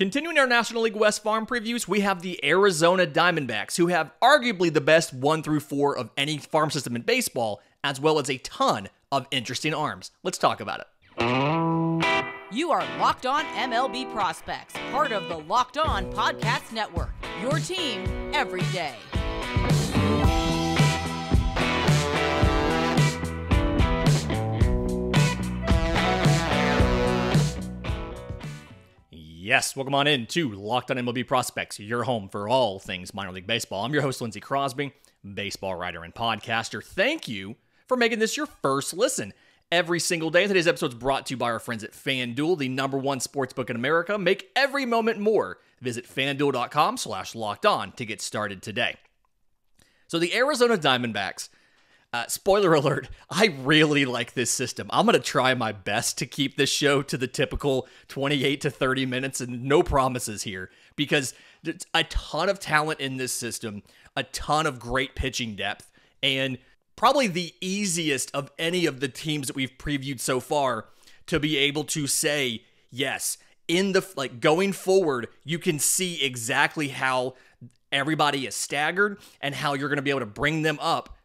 Continuing our National League West farm previews, we have the Arizona Diamondbacks, who have arguably the best 1 through 4 of any farm system in baseball, as well as a ton of interesting arms. Let's talk about it. You are Locked On MLB Prospects, part of the Locked On Podcast Network, your team every day. Yes, welcome on in to Locked On MLB Prospects, your home for all things minor league baseball. I'm your host, Lindsey Crosby, baseball writer and podcaster. Thank you for making this your first listen every single day. Today's episode is brought to you by our friends at FanDuel, the #1 sportsbook in America. Make every moment more. Visit FanDuel.com/lockedon to get started today. So the Arizona Diamondbacks, spoiler alert, I really like this system. I'm going to try my best to keep this show to the typical 28 to 30 minutes and no promises here because there's a ton of talent in this system, a ton of great pitching depth, and probably the easiest of any of the teams that we've previewed so far to be able to say, yes, in the going forward, you can see exactly how everybody is staggered and how you're going to be able to bring them up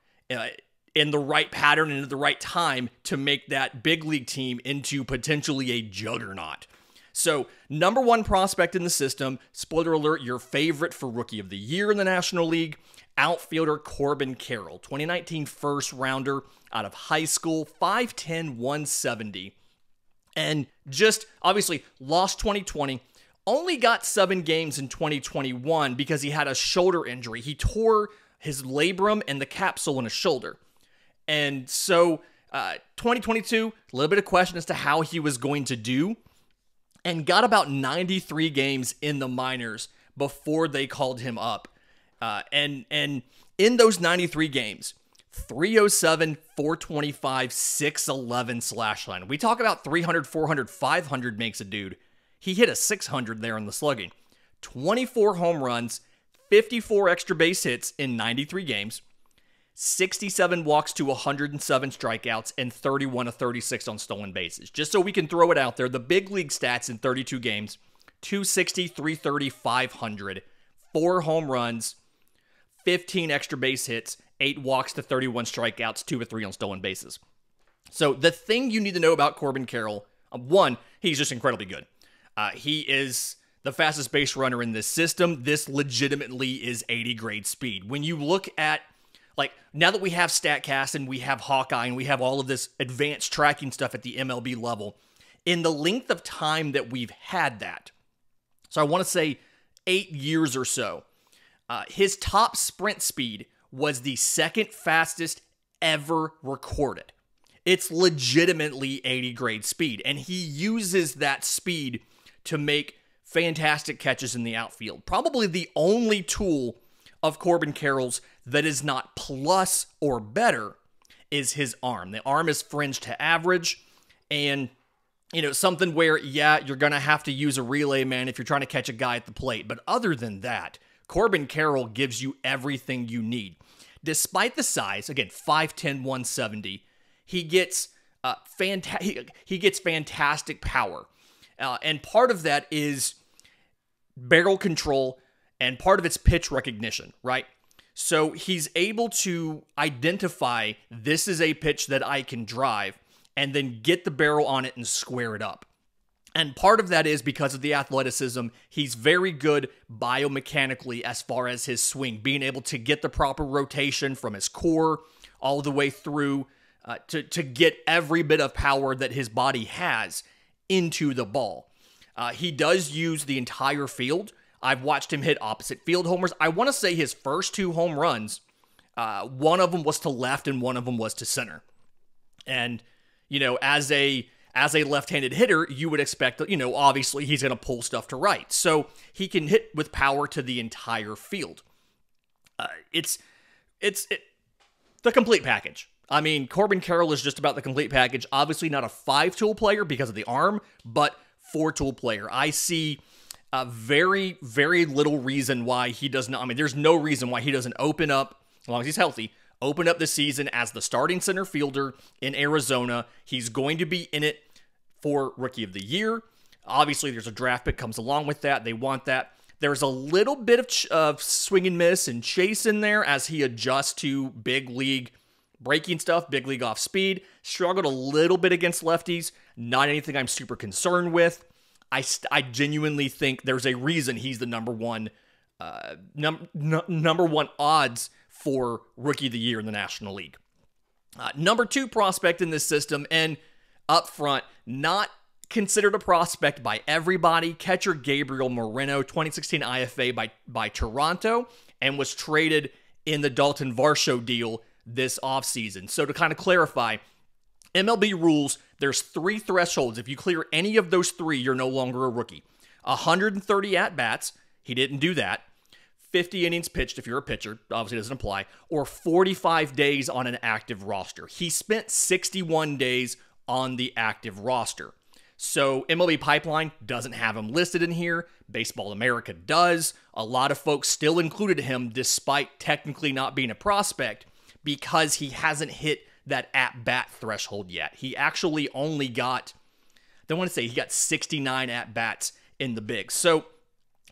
in the right pattern and at the right time to make that big league team into potentially a juggernaut. So, #1 prospect in the system, spoiler alert, your favorite for Rookie of the Year in the National League, outfielder Corbin Carroll, 2019 first rounder out of high school, 5'10", 170. And just, obviously, lost 2020, only got 7 games in 2021 because he had a shoulder injury. He tore his labrum and the capsule in his shoulder. And so 2022, a little bit of question as to how he was going to do, and got about 93 games in the minors before they called him up. And in those 93 games, 307, 425, 611 slash line. We talk about 300, 400, 500 makes a dude. He hit a 600 there in the slugging. 24 home runs, 54 extra base hits in 93 games. 67 walks to 107 strikeouts, and 31 of 36 on stolen bases. Just so we can throw it out there, the big league stats in 32 games, 260, 330, 500, 4 home runs, 15 extra base hits, 8 walks to 31 strikeouts, 2 of 3 on stolen bases. So the thing you need to know about Corbin Carroll, one, he's just incredibly good. He is the fastest base runner in this system. This legitimately is 80 grade speed. When you look at now that we have StatCast and we have Hawkeye and we have all of this advanced tracking stuff at the MLB level, in the length of time that we've had that, so I want to say 8 years or so, his top sprint speed was the second fastest ever recorded. It's legitimately 80 grade speed, and he uses that speed to make fantastic catches in the outfield. Probably the only tool of Corbin Carroll's that is not plus or better is his arm. The arm is fringe to average, and something where, yeah, you're going to have to use a relay man if you're trying to catch a guy at the plate. But other than that, Corbin Carroll gives you everything you need. Despite the size, again, 5'10", 170, he gets fantastic power. And part of that is barrel control, and part of it's pitch recognition, right? So he's able to identify this is a pitch that I can drive and then get the barrel on it and square it up. And part of that is because of the athleticism. He's very good biomechanically as far as his swing, being able to get the proper rotation from his core all the way through to get every bit of power that his body has into the ball. He does use the entire field. I've watched him hit opposite field homers. I want to say his first 2 home runs, one of them was to left and one of them was to center. And, as a left-handed hitter, you would expect that, obviously he's going to pull stuff to right. So he can hit with power to the entire field. It's the complete package. I mean, Corbin Carroll is just about the complete package. Obviously not a 5-tool player because of the arm, but 4-tool player. I see very, very little reason why he does not. I mean, there's no reason why he doesn't open up, as long as he's healthy, open up the season as the starting center fielder in Arizona. He's going to be in it for Rookie of the Year. Obviously, there's a draft pick comes along with that. They want that. There's a little bit of swing and miss and chase in there as he adjusts to big league breaking stuff, big league off speed. Struggled a little bit against lefties. Not anything I'm super concerned with. I genuinely think there's a reason he's the number one odds for Rookie of the Year in the National League. Number 2 prospect in this system, and up front, not considered a prospect by everybody, catcher Gabriel Moreno, 2016 IFA by Toronto, and was traded in the Dalton Varsho deal this offseason. So to kind of clarify, MLB rules, there's 3 thresholds. If you clear any of those 3, you're no longer a rookie. 130 at-bats, he didn't do that. 50 innings pitched if you're a pitcher, obviously doesn't apply, or 45 days on an active roster. He spent 61 days on the active roster. So MLB Pipeline doesn't have him listed in here. Baseball America does. A lot of folks still included him despite technically not being a prospect because he hasn't hit that at-bat threshold yet. He actually only got, I want to say he got 69 at-bats in the bigs. So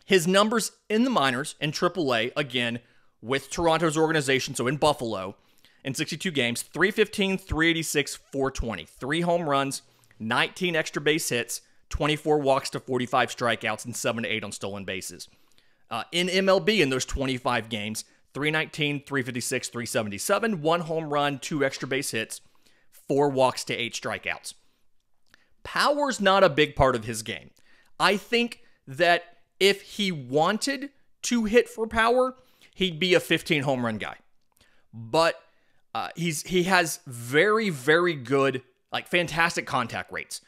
his numbers in the minors in AAA, again, with Toronto's organization, so in Buffalo, in 62 games, 315, 386, 420. 3 home runs, 19 extra base hits, 24 walks to 45 strikeouts, and 7 to 8 on stolen bases. In MLB, in those 25 games, 319, 356, 377, 1 home run, 2 extra base hits, 4 walks to 8 strikeouts. Power's not a big part of his game. I think that if he wanted to hit for power, he'd be a 15 home run guy. But he has very, very good, like fantastic contact rates.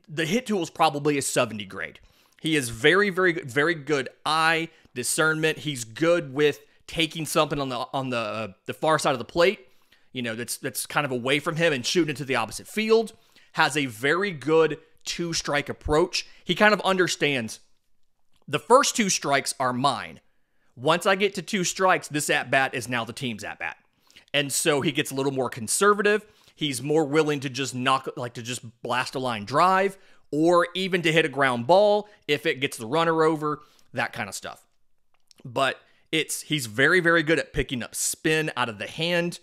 The hit tool is probably a 70 grade. He is very, very good eye discernment. He's good with taking something on the far side of the plate, that's kind of away from him and shooting it to the opposite field. Has a very good 2-strike approach. He kind of understands the first 2 strikes are mine. Once I get to 2 strikes, this at-bat is now the team's at-bat. And so he gets a little more conservative. He's more willing to just just blast a line drive or even to hit a ground ball if it gets the runner over, that kind of stuff. But he's very, very good at picking up spin out of the hand.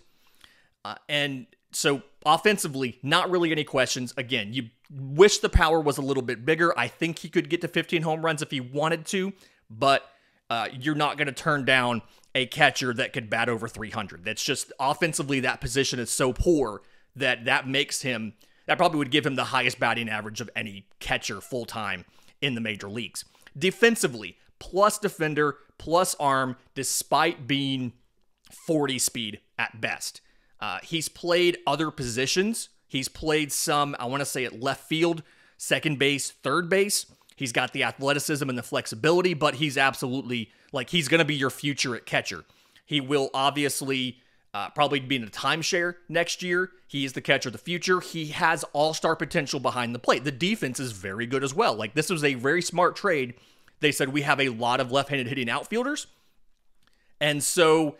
And so offensively, not really any questions. Again, you wish the power was a little bit bigger. I think he could get to 15 home runs if he wanted to, but you're not going to turn down a catcher that could bat over 300. That's just offensively, that position is so poor that probably would give him the highest batting average of any catcher full-time in the major leagues. Defensively, plus defender, plus arm, despite being 40 speed at best. He's played other positions. He's played some, I want to say, at left field, second base, third base. He's got the athleticism and the flexibility, but he's absolutely, he's going to be your future at catcher. He will obviously probably be in a timeshare next year. He is the catcher of the future. He has all-star potential behind the plate. The defense is very good as well. This was a very smart trade. They said we have a lot of left-handed hitting outfielders. And so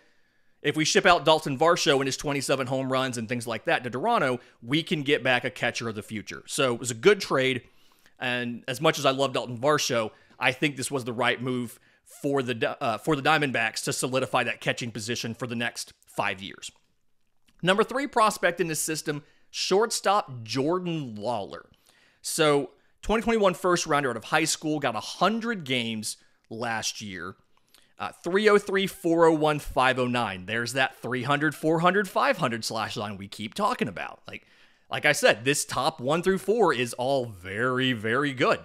if we ship out Dalton Varsho and his 27 home runs and things like that to Toronto, we can get back a catcher of the future. So it was a good trade. And as much as I love Dalton Varsho, I think this was the right move for the Diamondbacks to solidify that catching position for the next 5 years. Number 3 prospect in this system, shortstop Jordan Lawlar. So 2021 first rounder out of high school, got 100 games last year. 303, 401, 509. There's that 300, 400, 500 slash line we keep talking about. Like I said, this top 1 through 4 is all very, very good.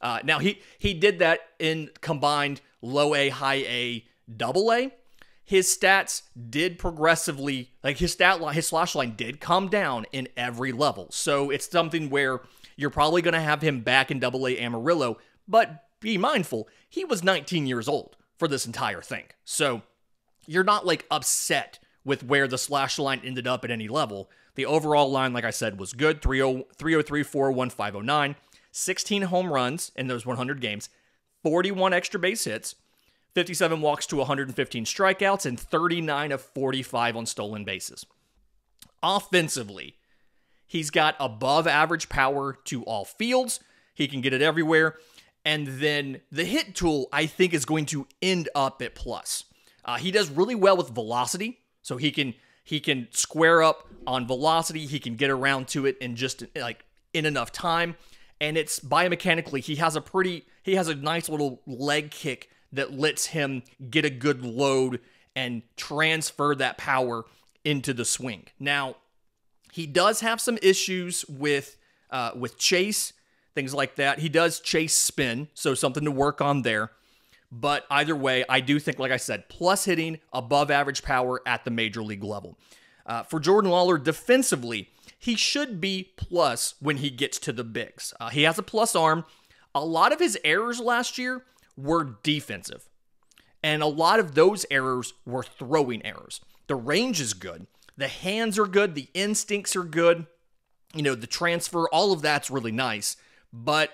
Now, he did that in combined low A, high A, double A. His stats did progressively, his slash line did come down in every level. So it's something where you're probably going to have him back in double A Amarillo, but be mindful, he was 19 years old for this entire thing. So you're not upset with where the slash line ended up at any level. The overall line, like I said, was good. 303, 401, 509. 16 home runs in those 100 games. 41 extra base hits. 57 walks to 115 strikeouts. And 39 of 45 on stolen bases. Offensively, he's got above average power to all fields. He can get it everywhere. And then the hit tool, I think, is going to end up at plus. He does really well with velocity, so he can square up on velocity. He can get around to it in just like in enough time. And it's biomechanically, he has a nice little leg kick that lets him get a good load and transfer that power into the swing. Now, he does have some issues with chase, things like that. He does chase spin, so something to work on there. But either way, I do think, like I said, plus hitting, above average power at the major league level. For Jordan Lawlar, defensively, he should be plus when he gets to the bigs. He has a plus arm. A lot of his errors last year were defensive. And a lot of those errors were throwing errors. The range is good. The hands are good. The instincts are good. The transfer, all of that's really nice. But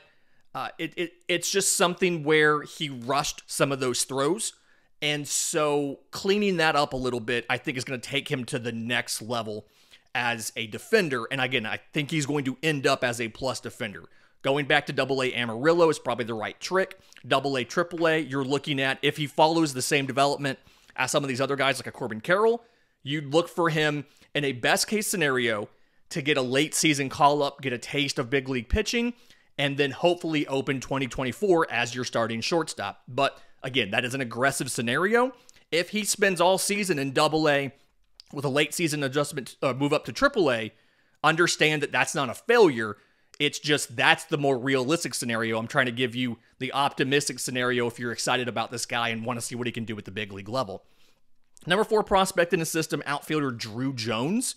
it's just something where he rushed some of those throws. And so cleaning that up a little bit, I think is going to take him to the next level as a defender. And again, I think he's going to end up as a plus defender. Going back to AA Amarillo is probably the right trick. AA, AAA, you're looking at, if he follows the same development as some of these other guys like a Corbin Carroll, you'd look for him in a best case scenario to get a late season call up, get a taste of big league pitching, and then hopefully open 2024 as your starting shortstop. But again, that is an aggressive scenario. If he spends all season in AA with a late season adjustment, move up to AAA, understand that that's not a failure. It's just that's the more realistic scenario. I'm trying to give you the optimistic scenario if you're excited about this guy and want to see what he can do at the big league level. Number 4 prospect in the system, outfielder Druw Jones,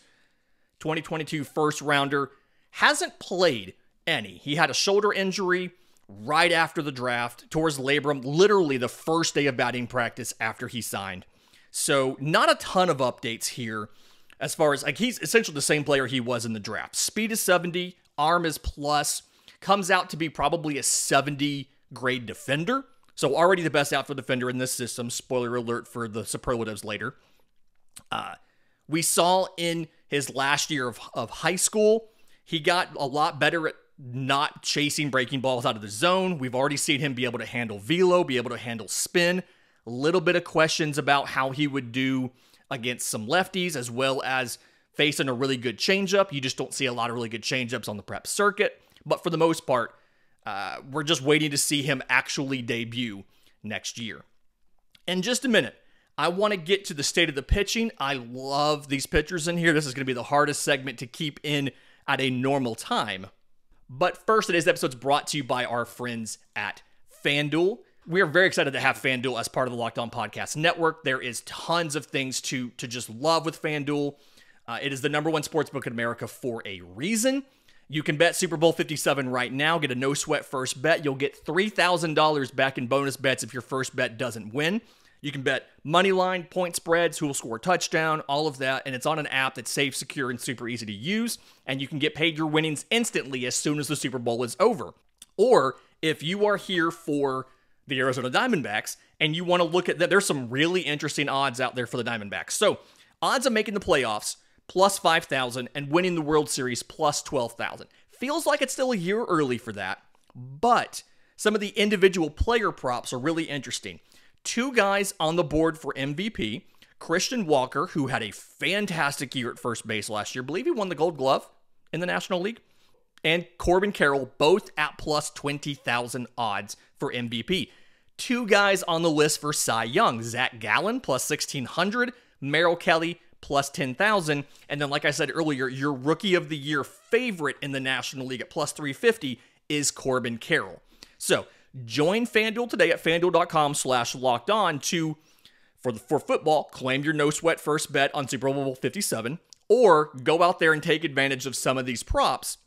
2022 first rounder, hasn't played any. He had a shoulder injury right after the draft, tore his labrum literally the first day of batting practice after he signed. So not a ton of updates here as far as, like, he's essentially the same player he was in the draft. Speed is 70, arm is plus, comes out to be probably a 70 grade defender. So already the best outfield defender in this system. Spoiler alert for the superlatives later. We saw in his last year of high school, he got a lot better at not chasing breaking balls out of the zone. We've already seen him be able to handle velo, be able to handle spin. A little bit of questions about how he would do against some lefties, as well as facing a really good changeup. You just don't see a lot of really good changeups on the prep circuit. But for the most part, we're just waiting to see him actually debut next year. In just a minute, I want to get to the state of the pitching. I love these pitchers in here. This is going to be the hardest segment to keep in at a normal time. But first, today's episode is brought to you by our friends at FanDuel. We are very excited to have FanDuel as part of the Locked On Podcast Network. There is tons of things to just love with FanDuel. It is the number one sportsbook in America for a reason. You can bet Super Bowl 57 right now. Get a no-sweat first bet. You'll get $3,000 back in bonus bets if your first bet doesn't win. You can bet money line, point spreads, who will score a touchdown, all of that. And it's on an app that's safe, secure, and super easy to use. And you can get paid your winnings instantly as soon as the Super Bowl is over. Or if you are here for the Arizona Diamondbacks and you want to look at that, there's some really interesting odds out there for the Diamondbacks. So odds of making the playoffs, plus 5,000, and winning the World Series, plus 12,000. Feels like it's still a year early for that, but some of the individual player props are really interesting. 2 guys on the board for MVP. Christian Walker, who had a fantastic year at first base last year. I believe he won the Gold Glove in the National League. And Corbin Carroll, both at plus 20,000 odds for MVP. 2 guys on the list for Cy Young. Zach Gallen, plus 1,600. Merrill Kelly, plus 10,000. And then, like I said earlier, your Rookie of the Year favorite in the National League at plus 350 is Corbin Carroll. So join FanDuel today at FanDuel.com/lockedon to, for football, claim your no-sweat first bet on Super Bowl 57, or go out there and take advantage of some of these props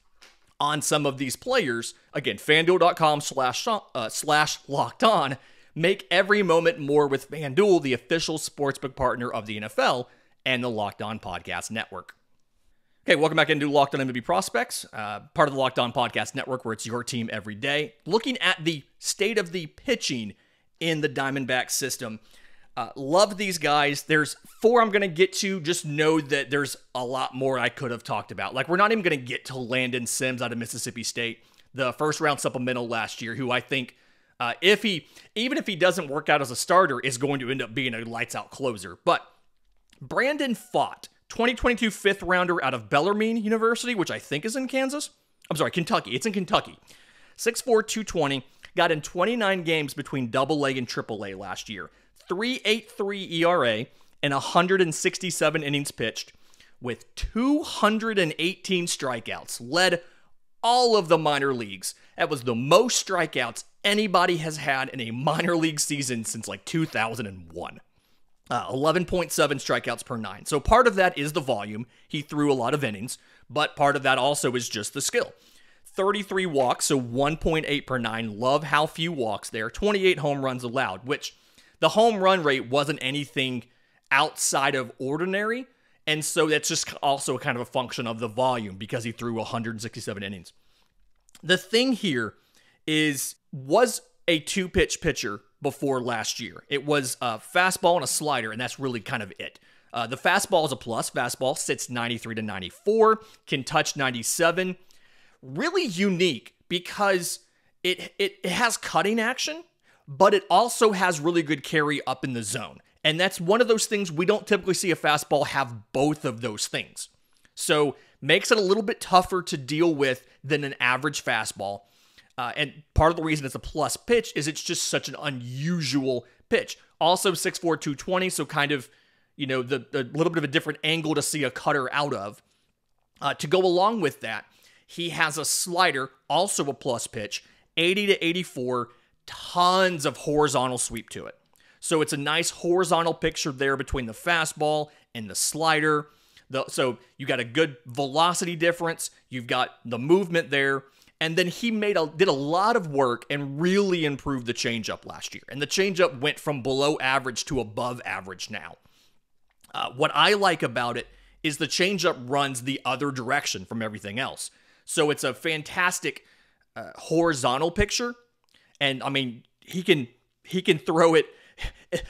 on some of these players. Again, FanDuel.com/lockedon. Make every moment more with FanDuel, the official sportsbook partner of the NFL and the Locked On Podcast Network. Okay, welcome back into Locked On MLB Prospects, part of the Locked On Podcast Network, where it's your team every day. Looking at the state of the pitching in the Diamondback system. Love these guys. There's 4 I'm going to get to. Just know that there's a lot more I could have talked about. Like, we're not even going to get to Landon Sims out of Mississippi State. the first-round supplemental last year, who I think, even if he doesn't work out as a starter, is going to end up being a lights-out closer. But Brandon Pfaadt, 2022 fifth-rounder out of Bellarmine University, which I think is in Kansas. I'm sorry, Kentucky. It's in Kentucky. 6'4", 220, got in 29 games between AA and AAA last year. 3.83 ERA and 167 innings pitched with 218 strikeouts. Led all of the minor leagues. That was the most strikeouts anybody has had in a minor league season since like 2001. 11.7 strikeouts per 9. So part of that is the volume. He threw a lot of innings, but part of that also is just the skill. 33 walks, so 1.8 per 9. Love how few walks there. 28 home runs allowed, which the home run rate wasn't anything outside of ordinary, and so that's just also kind of a function of the volume because he threw 167 innings. The thing here was a two-pitch pitcher before last year. It was a fastball and a slider, and that's really kind of it. The fastball is a plus. Fastball sits 93 to 94, can touch 97. Really unique because it has cutting action, but it also has really good carry up in the zone. And that's one of those things we don't typically see a fastball have both of those things. So makes it a little bit tougher to deal with than an average fastball. And part of the reason it's a plus pitch is it's just such an unusual pitch. Also 6'4", 220, so kind of, the little bit of a different angle to see a cutter out of. To go along with that, he has a slider, also a plus pitch, 80 to 84, tons of horizontal sweep to it. So it's a nice horizontal picture there between the fastball and the slider. So you got a good velocity difference. You've got the movement there. And then he did a lot of work and really improved the changeup last year. And the changeup went from below average to above average now. What I like about it is the changeup runs the other direction from everything else. So it's a fantastic horizontal picture. And I mean, he can throw it.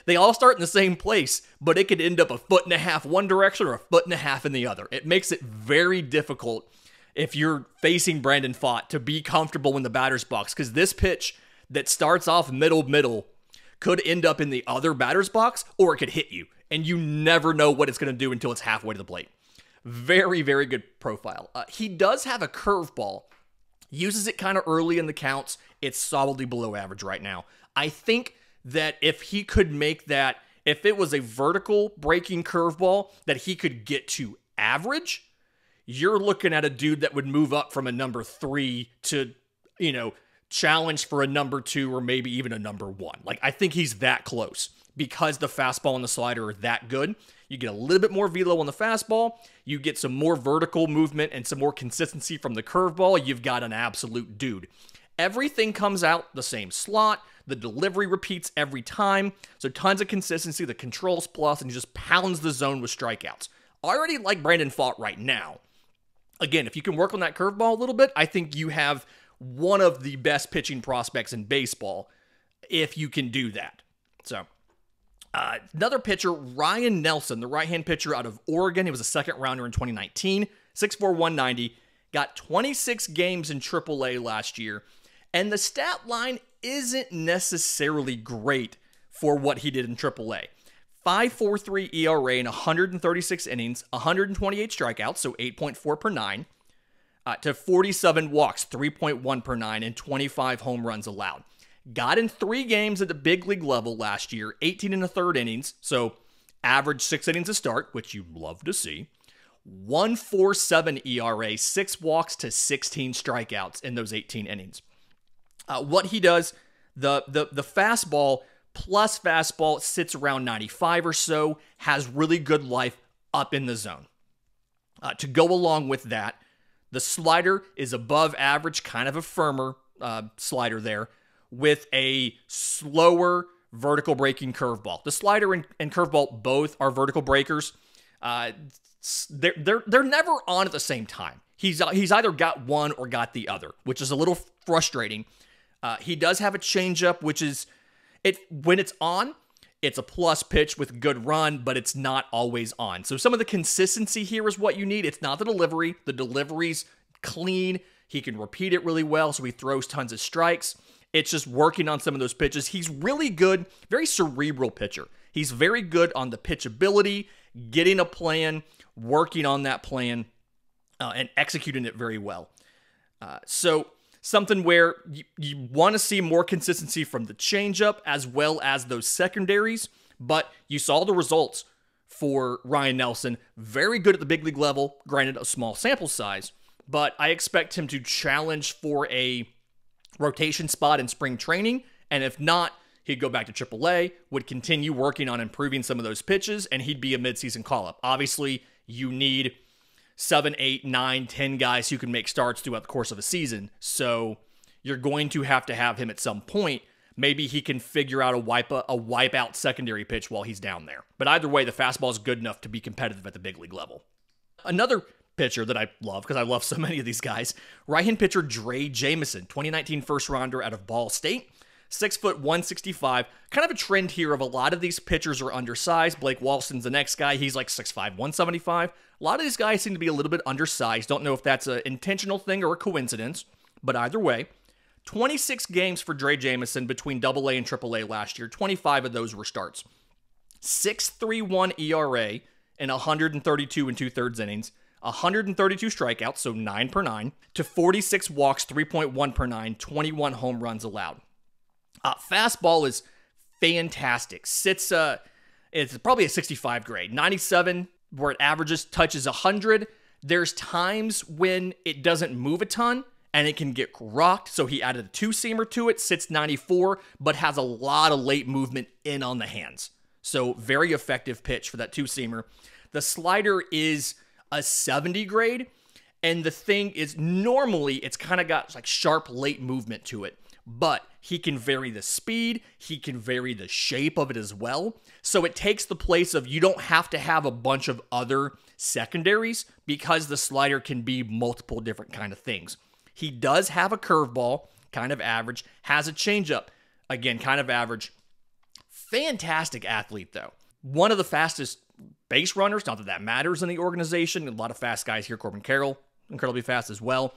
They all start in the same place, but it could end up 1.5 feet one direction or 1.5 feet in the other. It makes it very difficult if you're facing Brandon Pfaadt to be comfortable in the batter's box, because this pitch that starts off middle could end up in the other batter's box, or it could hit you, and you never know what it's going to do until it's halfway to the plate. Very, very good profile. He does have a curveball. Uses it kind of early in the counts. It's solidly below average right now. I think that if he could make that, if it was a vertical breaking curveball that he could get to average, you're looking at a dude that would move up from a number 3 to, challenge for a number 2 or maybe even a number 1. Like, I think he's that close because the fastball and the slider are that good. You get a little bit more velo on the fastball. You get some more vertical movement and some more consistency from the curveball. You've got an absolute dude. Everything comes out the same slot. The delivery repeats every time. So tons of consistency. The control's plus, and he just pounds the zone with strikeouts. I already like Brandon Pfaadt right now. Again, if you can work on that curveball a little bit, I think you have one of the best pitching prospects in baseball if you can do that. So, another pitcher, Ryne Nelson, the right-hand pitcher out of Oregon. He was a second-rounder in 2019, 6'4", 190, got 26 games in AAA last year, and the stat line isn't necessarily great for what he did in AAA. 5.43 ERA in 136 innings, 128 strikeouts, so 8.4 per 9, to 47 walks, 3.1 per 9, and 25 home runs allowed. Got in 3 games at the big league level last year, 18 and a third innings, so average 6 innings a start, which you love to see. 1.47 ERA, 6 walks to 16 strikeouts in those 18 innings. What he does, the fastball plus fastball sits around 95 or so, has really good life up in the zone. To go along with that, the slider is above average, kind of a firmer slider there, with a slower vertical breaking curveball. The slider and curveball both are vertical breakers. They're never on at the same time. He's either got one or got the other, which is a little frustrating. He does have a changeup, which is when it's on, it's a plus pitch with good run, but it's not always on. So some of the consistency here is what you need. It's not the delivery. The delivery's clean. He can repeat it really well, so he throws tons of strikes. It's just working on some of those pitches. He's really good, very cerebral pitcher. He's very good on the pitchability, getting a plan, working on that plan, and executing it very well. So something where you want to see more consistency from the changeup as well as those secondaries, but you saw the results for Ryne Nelson. Very good at the big league level, granted a small sample size, but I expect him to challenge for a rotation spot in spring training, and if not, he'd go back to AAA, would continue working on improving some of those pitches, and he'd be a midseason call-up. Obviously, you need 7, 8, 9, 10 guys who can make starts throughout the course of a season, so you're going to have him at some point. Maybe he can figure out a wipeout secondary pitch while he's down there. But either way, the fastball is good enough to be competitive at the big league level. Another pitcher that I love, because I love so many of these guys, right-hand pitcher Drey Jameson, 2019 first-rounder out of Ball State, 6 foot 165. Kind of a trend here of a lot of these pitchers are undersized. Blake Walston's the next guy. He's like 6'5", 175. A lot of these guys seem to be a little bit undersized. Don't know if that's an intentional thing or a coincidence, but either way, 26 games for Drey Jameson between AA and AAA last year. 25 of those were starts. 6.31 ERA in 132 and 2/3 innings. 132 strikeouts, so 9 per 9, to 46 walks, 3.1 per 9, 21 home runs allowed. Fastball is fantastic. It's probably a 65 grade. 97, where it averages, touches 100. There's times when it doesn't move a ton, and it can get rocked, so he added a two-seamer to it, sits 94, but has a lot of late movement in on the hands. So very effective pitch for that two-seamer. The slider is a 70 grade, and the thing is, normally it's kind of got like sharp late movement to it, but he can vary the speed, he can vary the shape of it as well, so it takes the place of you don't have to have a bunch of other secondaries because the slider can be multiple different kind of things. He does have a curveball, kind of average, has a changeup, again, kind of average. Fantastic athlete, though. One of the fastest base runners, not that that matters in the organization. A lot of fast guys here. Corbin Carroll, incredibly fast as well.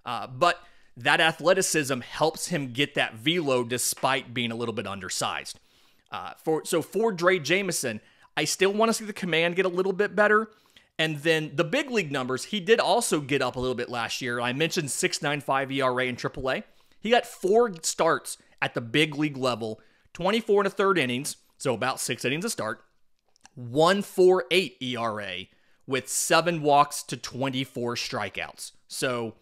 But that athleticism helps him get that velo despite being a little bit undersized. For Drey Jameson, I still want to see the command get a little bit better. And then the big league numbers, he did also get up a little bit last year. I mentioned 6.95 ERA in AAA. He got 4 starts at the big league level, 24 1/3 innings, so about 6 innings a start, 1.48 ERA with 7 walks to 24 strikeouts. So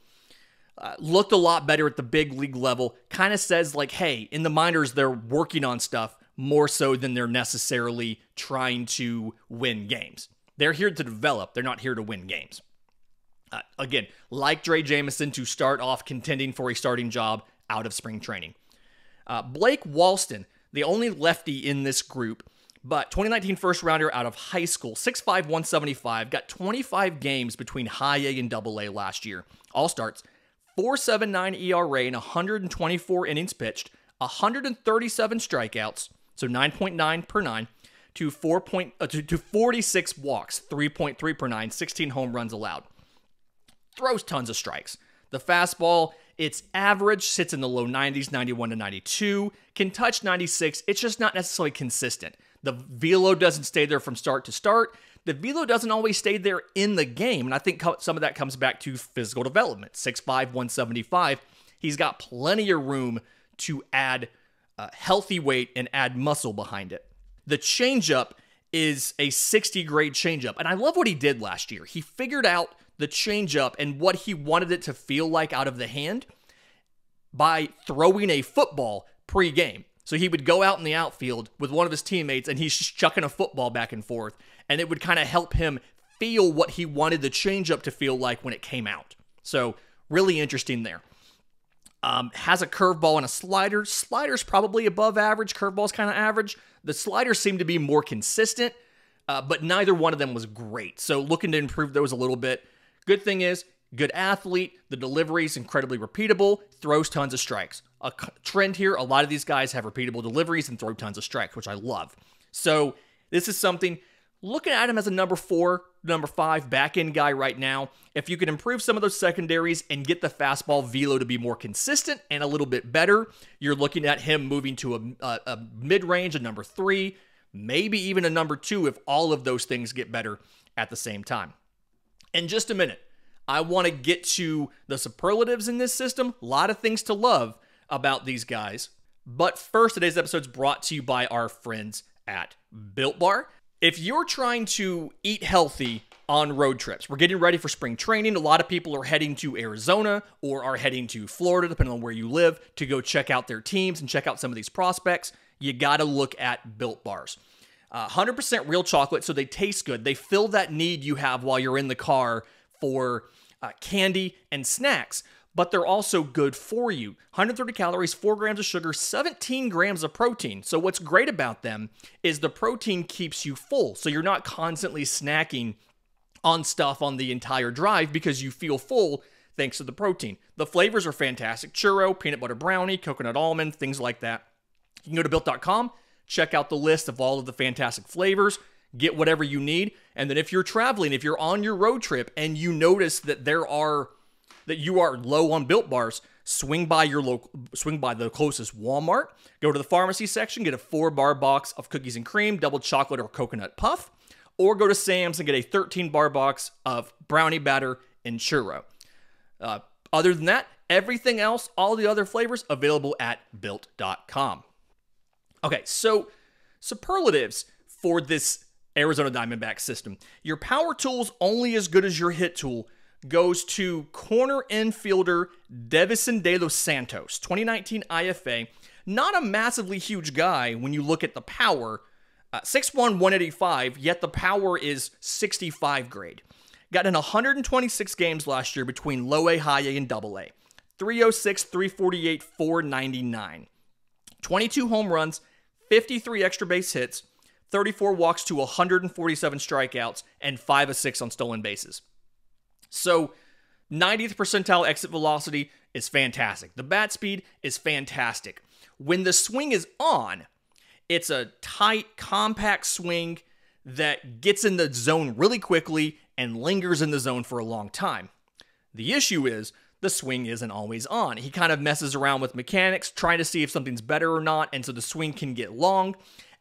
looked a lot better at the big league level. Kind of says like, hey, in the minors, they're working on stuff more so than they're necessarily trying to win games. They're here to develop. They're not here to win games. Again, like Drey Jameson to start off contending for a starting job out of spring training. Blake Walston, the only lefty in this group, but 2019 first rounder out of high school, 6'5", 175, got 25 games between high A and double A last year. All starts, 4.79 ERA in 124 innings pitched, 137 strikeouts, so 9.9 per 9, to 46 walks, 3.3 per 9, 16 home runs allowed. Throws tons of strikes. The fastball, it's average, sits in the low 90s, 91 to 92, can touch 96. It's just not necessarily consistent. The velo doesn't stay there from start to start. The velo doesn't always stay there in the game, and I think some of that comes back to physical development. 6'5", 175. He's got plenty of room to add healthy weight and add muscle behind it. The changeup is a 60 grade changeup, and I love what he did last year. He figured out the changeup and what he wanted it to feel like out of the hand by throwing a football pre-game. So he would go out in the outfield with one of his teammates, and he's just chucking a football back and forth, and it would kind of help him feel what he wanted the changeup to feel like when it came out. So really interesting there. Has a curveball and a slider. Slider's probably above average. Curveball's kind of average. The sliders seem to be more consistent, but neither one of them was great. So looking to improve those a little bit. Good thing is, good athlete. The delivery is incredibly repeatable. Throws tons of strikes. A trend here, a lot of these guys have repeatable deliveries and throw tons of strikes, which I love. So this is something, looking at him as a number 4, number 5 back-end guy right now. If you can improve some of those secondaries and get the fastball velo to be more consistent and a little bit better, you're looking at him moving to a mid-range, a number 3, maybe even a number 2 if all of those things get better at the same time. In just a minute, I want to get to the superlatives in this system. A lot of things to love about these guys. But first, today's episode is brought to you by our friends at Built Bar. If you're trying to eat healthy on road trips, we're getting ready for spring training. A lot of people are heading to Arizona or are heading to Florida, depending on where you live, to go check out their teams and check out some of these prospects. You got to look at Built Bars. 100% real chocolate, so they taste good. They fill that need you have while you're in the car for candy and snacks, but they're also good for you. 130 calories, 4 grams of sugar, 17 grams of protein. So what's great about them is the protein keeps you full, so you're not constantly snacking on stuff on the entire drive because you feel full thanks to the protein. The flavors are fantastic. Churro, peanut butter brownie, coconut almond, things like that. You can go to Built.com, check out the list of all of the fantastic flavors, get whatever you need, and then if you're traveling, if you're on your road trip and you notice that you are low on Built Bars, swing by the closest Walmart, go to the pharmacy section, get a 4-bar box of cookies and cream, double chocolate or coconut puff, or go to Sam's and get a 13-bar box of brownie batter and churro. Other than that, everything else, all the other flavors, available at Built.com. Okay, so superlatives for this Arizona Diamondbacks system. Your power tool's only as good as your hit tool goes to corner infielder Deyvison De Los Santos, 2019 IFA. Not a massively huge guy when you look at the power. 6'1", 185, yet the power is 65 grade. Got in 126 games last year between low A, high A, and double A. 306, 348, 499. 22 home runs, 53 extra base hits, 34 walks to 147 strikeouts, and 5 of 6 on stolen bases. So, 90th percentile exit velocity is fantastic. The bat speed is fantastic. When the swing is on, it's a tight, compact swing that gets in the zone really quickly and lingers in the zone for a long time. The issue is the swing isn't always on. He kind of messes around with mechanics, trying to see if something's better or not, and so the swing can get long.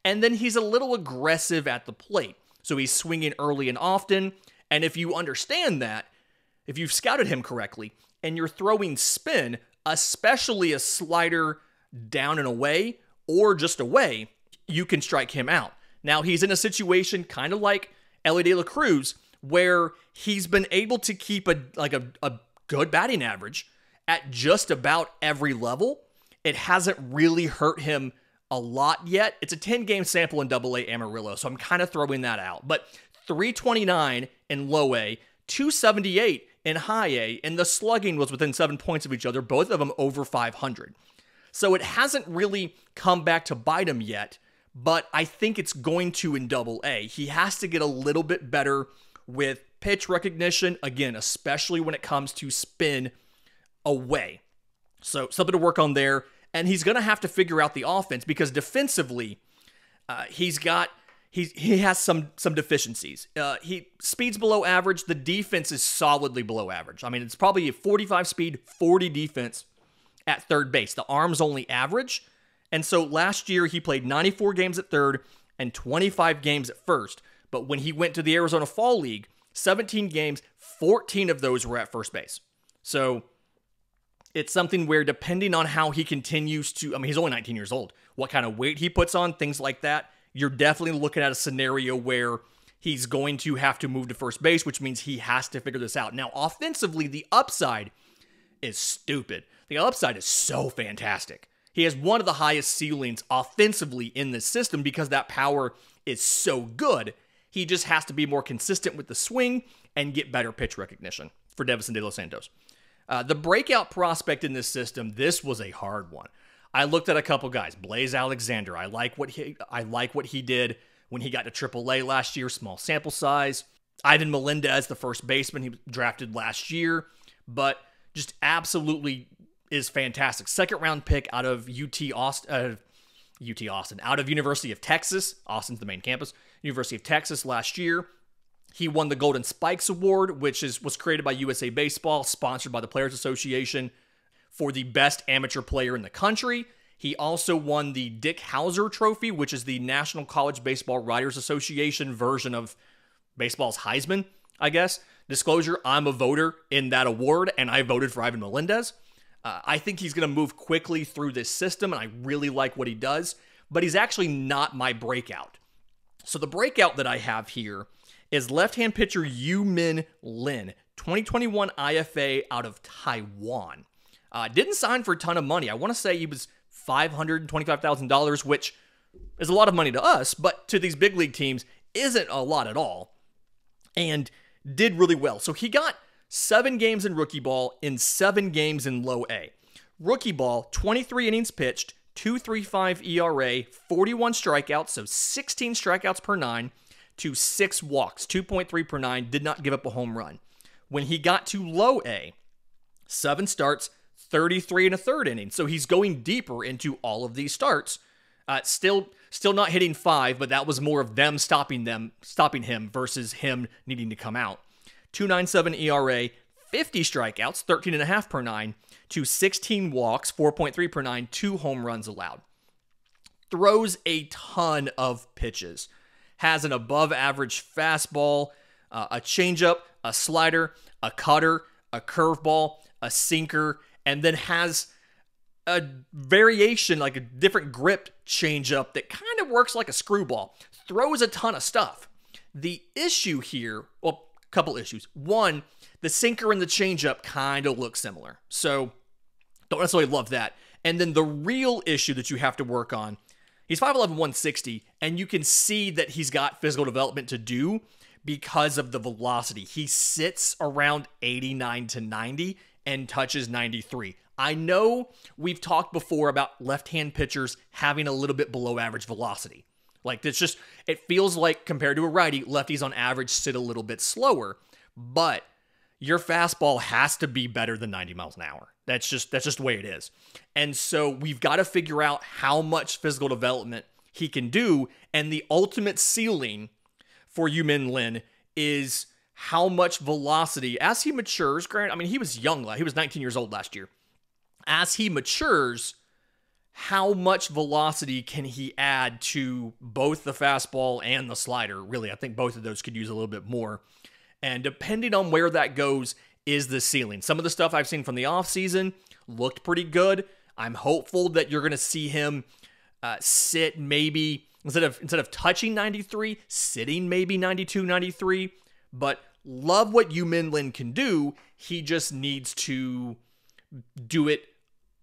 And then he's a little aggressive at the plate. So he's swinging early and often. And if you understand that, if you've scouted him correctly, and you're throwing spin, especially a slider down and away, or just away, you can strike him out. Now, he's in a situation kind of like Elly De La Cruz, where he's been able to keep a good batting average at just about every level. It hasn't really hurt him a lot yet. It's a 10-game sample in Double-A Amarillo, so I'm kind of throwing that out. But 329 in Low A, 278 in High A, and the slugging was within 7 points of each other, both of them over 500. So it hasn't really come back to bite him yet, but I think it's going to in Double-A. He has to get a little bit better with pitch recognition, again, especially when it comes to spin away. So something to work on there. And he's going to have to figure out the offense because defensively, he has some deficiencies. He speed's below average. The defense is solidly below average. I mean, it's probably a 45 speed, 40 defense at third base. The arm's only average. And so last year, he played 94 games at third and 25 games at first. But when he went to the Arizona Fall League, 17 games, 14 of those were at first base. So it's something where depending on how he continues to, I mean, he's only 19 years old, what kind of weight he puts on, things like that, you're definitely looking at a scenario where he's going to have to move to first base, which means he has to figure this out. Now, offensively, the upside is stupid. The upside is so fantastic. He has one of the highest ceilings offensively in this system because that power is so good. He just has to be more consistent with the swing and get better pitch recognition for Deyvison De Los Santos. The breakout prospect in this system, this was a hard one. I looked at a couple guys. Blaze Alexander, I like what he did when he got to AAA last year, small sample size. Ivan Melendez, the first baseman he drafted last year, but just absolutely is fantastic. Second round pick out of out of University of Texas. Austin's the main campus. University of Texas last year. He won the Golden Spikes Award, which was created by USA Baseball, sponsored by the Players Association, for the best amateur player in the country. He also won the Dick Hauser Trophy, which is the National College Baseball Writers Association version of baseball's Heisman, I guess. Disclosure, I'm a voter in that award, and I voted for Ivan Melendez. I think he's going to move quickly through this system, and I really like what he does, but he's actually not my breakout. So the breakout that I have here is left-hand pitcher Yu-Min Lin, 2021 IFA out of Taiwan. Didn't sign for a ton of money. I want to say he was $525,000, which is a lot of money to us, but to these big league teams isn't a lot at all, and did really well. So he got 7 games in rookie ball in 7 games in low A. Rookie ball, 23 innings pitched, 2.35 ERA, 41 strikeouts, so 16 strikeouts per 9, to 6 walks, 2.3 per 9, did not give up a home run. When he got to low A, 7 starts, 33 and a third inning. So he's going deeper into all of these starts. Still not hitting 5, but that was more of them stopping him versus him needing to come out. 2.97 ERA, 50 strikeouts, 13.5 per 9, to 16 walks, 4.3 per 9, 2 home runs allowed. Throws a ton of pitches. Has an above-average fastball, a changeup, a slider, a cutter, a curveball, a sinker, and then has a variation, like a different grip changeup that kind of works like a screwball. Throws a ton of stuff. The issue here, well, a couple issues. One, the sinker and the changeup kind of look similar. So don't necessarily love that. And then the real issue that you have to work on, he's 5'11", 160, and you can see that he's got physical development to do because of the velocity. He sits around 89 to 90 and touches 93. I know we've talked before about left-hand pitchers having a little bit below average velocity. Like, it feels like compared to a righty, lefties on average sit a little bit slower, but your fastball has to be better than 90 miles an hour. That's just the way it is. And so we've got to figure out how much physical development he can do, and the ultimate ceiling for Yu-Min Lin is how much velocity, as he matures, granted, I mean, he was young, he was 19 years old last year. As he matures, how much velocity can he add to both the fastball and the slider? Really, I think both of those could use a little bit more. And depending on where that goes is the ceiling. Some of the stuff I've seen from the offseason looked pretty good. I'm hopeful that you're going to see him sit maybe, instead of touching 93, sitting maybe 92, 93. But love what Yu-Min Lin can do. He just needs to do it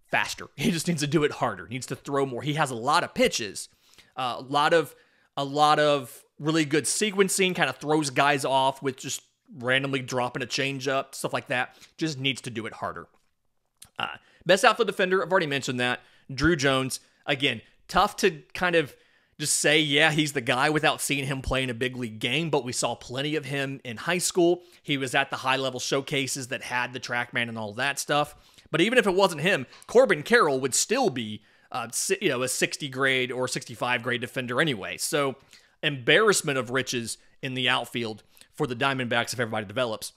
faster. He just needs to do it harder. He needs to throw more. He has a lot of pitches, a lot of really good sequencing, kind of throws guys off with just randomly dropping a changeup, stuff like that. Just needs to do it harder. Best outfield defender, I've already mentioned that. Druw Jones, again, tough to kind of just say, yeah, he's the guy without seeing him play in a big league game, but we saw plenty of him in high school. He was at the high-level showcases that had the TrackMan and all that stuff. But even if it wasn't him, Corbin Carroll would still be a 60 grade or 65 grade defender anyway. So embarrassment of riches in the outfield for the Diamondbacks if everybody develops.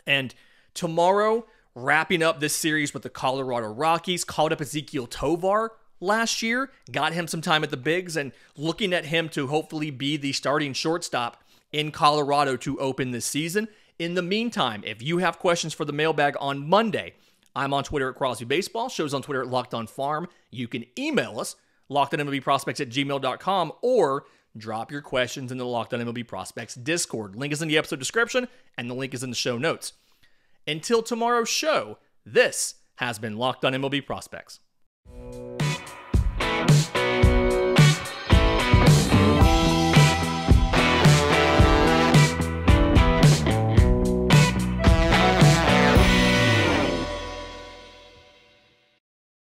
And tomorrow, wrapping up this series with the Colorado Rockies, called up Ezequiel Tovar last year, got him some time at the bigs, and looking at him to hopefully be the starting shortstop in Colorado to open this season. In the meantime, if you have questions for the mailbag on Monday, I'm on Twitter at Crosby Baseball. Show's on Twitter at Locked On Farm. You can email us, lockedonmlbprospects@gmail.com, or drop your questions in the Locked On MLB Prospects Discord. Link is in the episode description, and the link is in the show notes. Until tomorrow's show, this has been Locked On MLB Prospects.